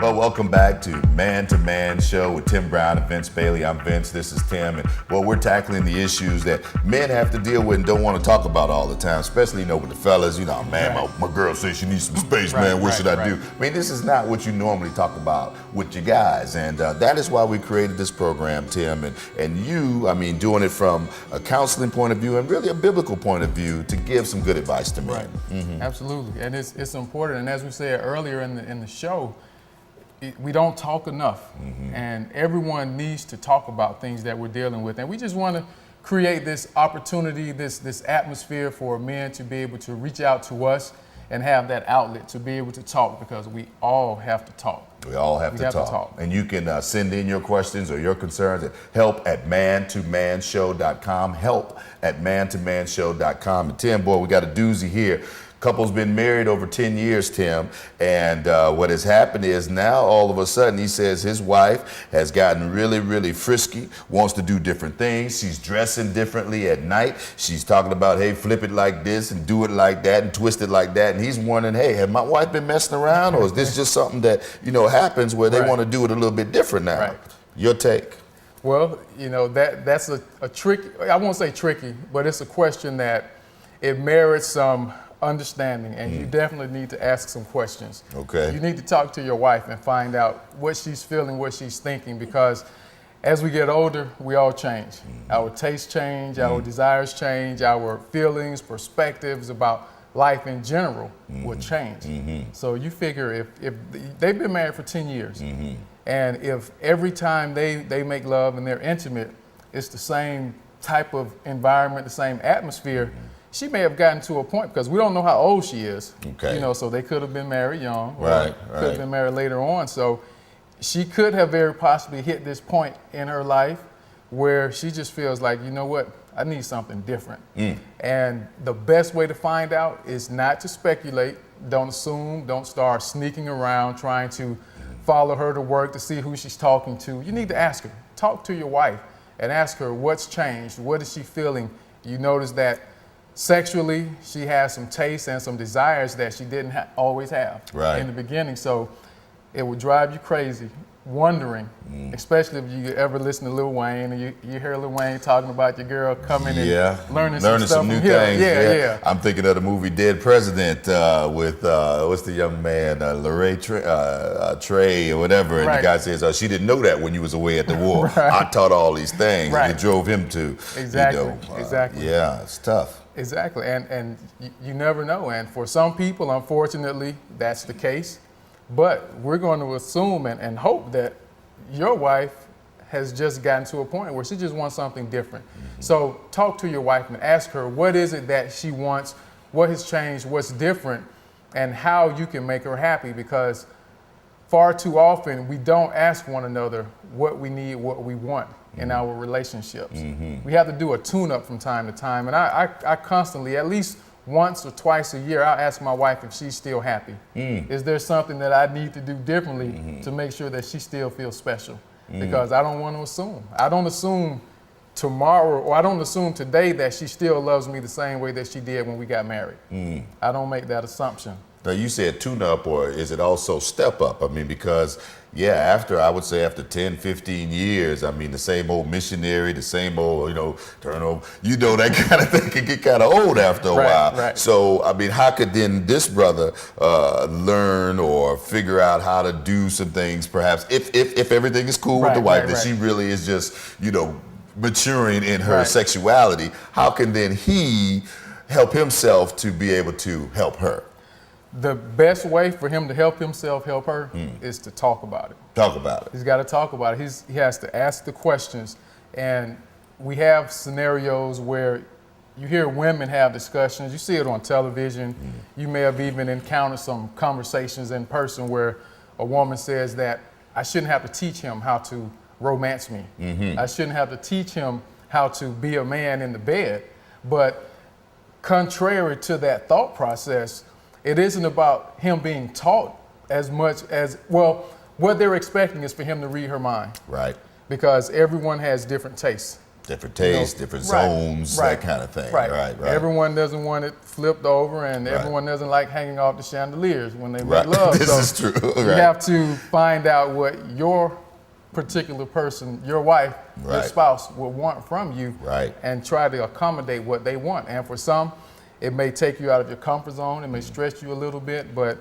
Well, welcome back to Man to Man Show with Tim Brown and Vince Bailey. I'm Vince, this is Tim, and well, we're tackling the issues that men have to deal with and don't want to talk about all the time, especially, with the fellas. Man, my girl says she needs some space, man, what should I do? I mean, this is not what you normally talk about with your guys, and that is why we created this program, Tim, and you, doing it from a counseling point of view and really a biblical point of view to give some good advice to men. Right. Mm-hmm. Absolutely, and it's important, and as we said earlier in the show, we don't talk enough, and everyone needs to talk about things that we're dealing with, and we just want to create this opportunity, this atmosphere for men to be able to reach out to us and have that outlet to be able to talk, because we all have to talk. We all have to talk. And you can send in your questions or your concerns at help@mantomanshow.com, help@mantomanshow.com. And Tim, boy, we got a doozy here. Couple's been married over 10 years, Tim, and what has happened is now all of a sudden he says his wife has gotten really, really frisky, wants to do different things. She's dressing differently at night. She's talking about, hey, flip it like this and do it like that and twist it like that. And he's wondering, hey, have my wife been messing around, or is this just something that, happens where they want to do it a little bit different now? Right. Your take? Well, that's a tricky, I won't say tricky, but it's a question that it merits some understanding, and you definitely need to ask some questions. Okay. You need to talk to your wife and find out what she's feeling, what she's thinking, because as we get older, we all change. Our tastes change, our desires change, our feelings, perspectives about life in general will change. So you figure if they've been married for 10 years, and if every time they make love and they're intimate, it's the same type of environment, the same atmosphere, she may have gotten to a point, because we don't know how old she is. Okay. So they could have been married young, or right. could have been married later on. So she could have very possibly hit this point in her life where she just feels like, you know what, I need something different. And the best way to find out is not to speculate. Don't assume, don't start sneaking around trying to follow her to work to see who she's talking to. You need to ask her. Talk to your wife and ask her what's changed, what is she feeling. You notice that sexually, she has some tastes and some desires that she didn't always have in the beginning. So it would drive you crazy wondering, especially if you ever listen to Lil Wayne and you hear Lil Wayne talking about your girl coming and learning some new things. Yeah. I'm thinking of the movie Dead President with, what's the young man, Trey or whatever, and the guy says, she didn't know that when you was away at the war. I taught all these things, and it drove him to, Exactly. Yeah, it's tough. Exactly, and you never know. And for some people, unfortunately, that's the case. But we're going to assume and hope that your wife has just gotten to a point where she just wants something different. So talk to your wife and ask her, what is it that she wants, what has changed, what's different, and how you can make her happy, because far too often we don't ask one another what we need, what we want in our relationships. We have to do a tune-up from time to time, and I constantly, at least once or twice a year, I'll ask my wife if she's still happy. Is there something that I need to do differently to make sure that she still feels special? Because I don't want to assume. I don't assume tomorrow, or I don't assume today that she still loves me the same way that she did when we got married. I don't make that assumption. Now, you said tune-up, or is it also step-up? Because, after 10, 15 years, the same old missionary, the same old, turnover, that kind of thing can get kind of old after a while. Right. So, how could then this brother learn or figure out how to do some things, perhaps, if everything is cool with the wife, that she really is just, maturing in her sexuality, how can then he help himself to be able to help her? The best way for him to help himself help her is to talk about it. Talk about it. He's got to talk about it. He has to ask the questions. And we have scenarios where you hear women have discussions. You see it on television. You may have even encountered some conversations in person where a woman says that I shouldn't have to teach him how to romance me. I shouldn't have to teach him how to be a man in the bed. But contrary to that thought process, it isn't about him being taught as much as, what they're expecting is for him to read her mind. Right. Because everyone has different tastes. Different tastes, different right, zones, right, that kind of thing. Right. Right. Everyone doesn't want it flipped over, and Right. everyone doesn't like hanging off the chandeliers when they Right. make love. This is true. You Right. have to find out what your particular person, your wife, your Right. spouse, will want from you, Right. and try to accommodate what they want. And for some, it may take you out of your comfort zone. It may stretch you a little bit, but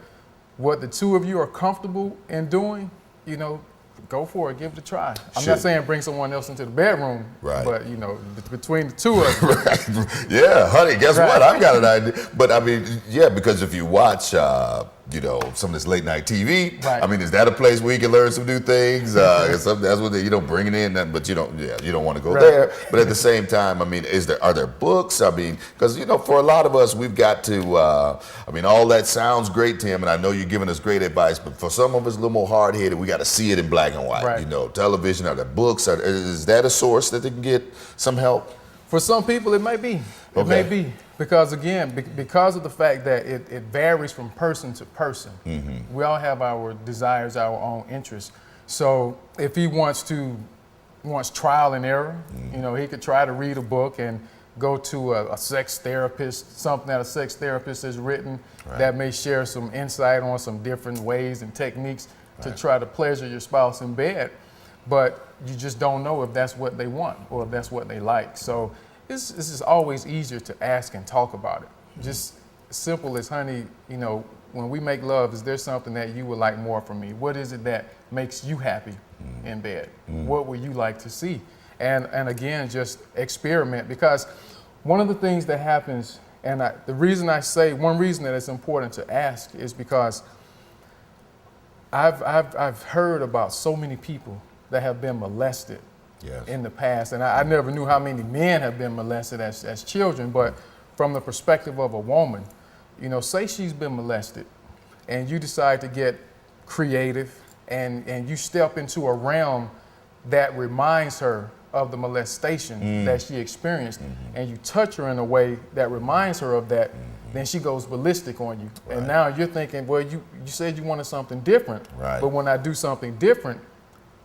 what the two of you are comfortable in doing, you know, go for it. Give it a try. I'm not saying bring someone else into the bedroom, Right. but you know, between the two of you. Right. Yeah, honey, guess Right. what? I've got an idea. But I mean, yeah, because if you watch, you know, some of this late night TV, Right. I mean, is that a place where you can learn some new things? That's what you don't bring it in, but you don't want to go Right. there. But at the same time, I mean, are there books? I mean, because you know, for a lot of us, we've got to. I mean, all that sounds great, Tim, and I know you're giving us great advice. But for some of us, a little more hard headed, we got to see it in black and white. Right. You know, television, are there books? Is that a source that they can get some help? For some people, it may be. It Okay. may be. Because again, because of the fact that it varies from person to person. Mm-hmm. We all have our desires, our own interests. So if he wants trial and error, Mm-hmm. you know, he could try to read a book and go to a sex therapist, something that a sex therapist has written Right. that may share some insight on some different ways and techniques to Right. try to pleasure your spouse in bed. But you just don't know if that's what they want or if that's what they like. So this is always easier to ask and talk about it. Just simple as, honey, you know, when we make love, is there something that you would like more from me? What is it that makes you happy in bed? What would you like to see? And again, just experiment, because one of the things that happens, and one reason that it's important to ask is because I've heard about so many people that have been molested Yes. in the past, and I never knew how many men have been molested as children. But from the perspective of a woman, you know, say she's been molested, and you decide to get creative, and you step into a realm that reminds her of the molestation that she experienced, and you touch her in a way that reminds her of that, then she goes ballistic on you. Right. And now you're thinking, well, you said you wanted something different, Right. but when I do something different,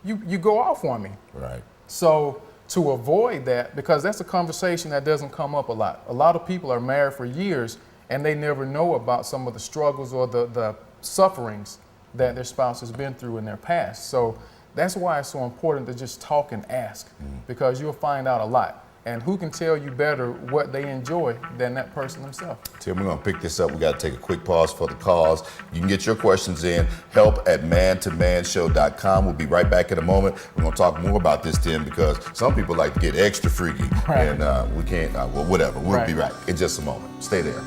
you go off on me. Right. So to avoid that, because that's a conversation that doesn't come up a lot. A lot of people are married for years and they never know about some of the struggles or the sufferings that their spouse has been through in their past. So that's why it's so important to just talk and ask, because you'll find out a lot. And who can tell you better what they enjoy than that person themselves? Tim, we're going to pick this up. We got to take a quick pause for the calls. You can get your questions in. help@mantomanshow.com. We'll be right back in a moment. We're going to talk more about this, Tim, because some people like to get extra freaky. Right. And we can't, well, whatever. We'll Right. be right in just a moment. Stay there.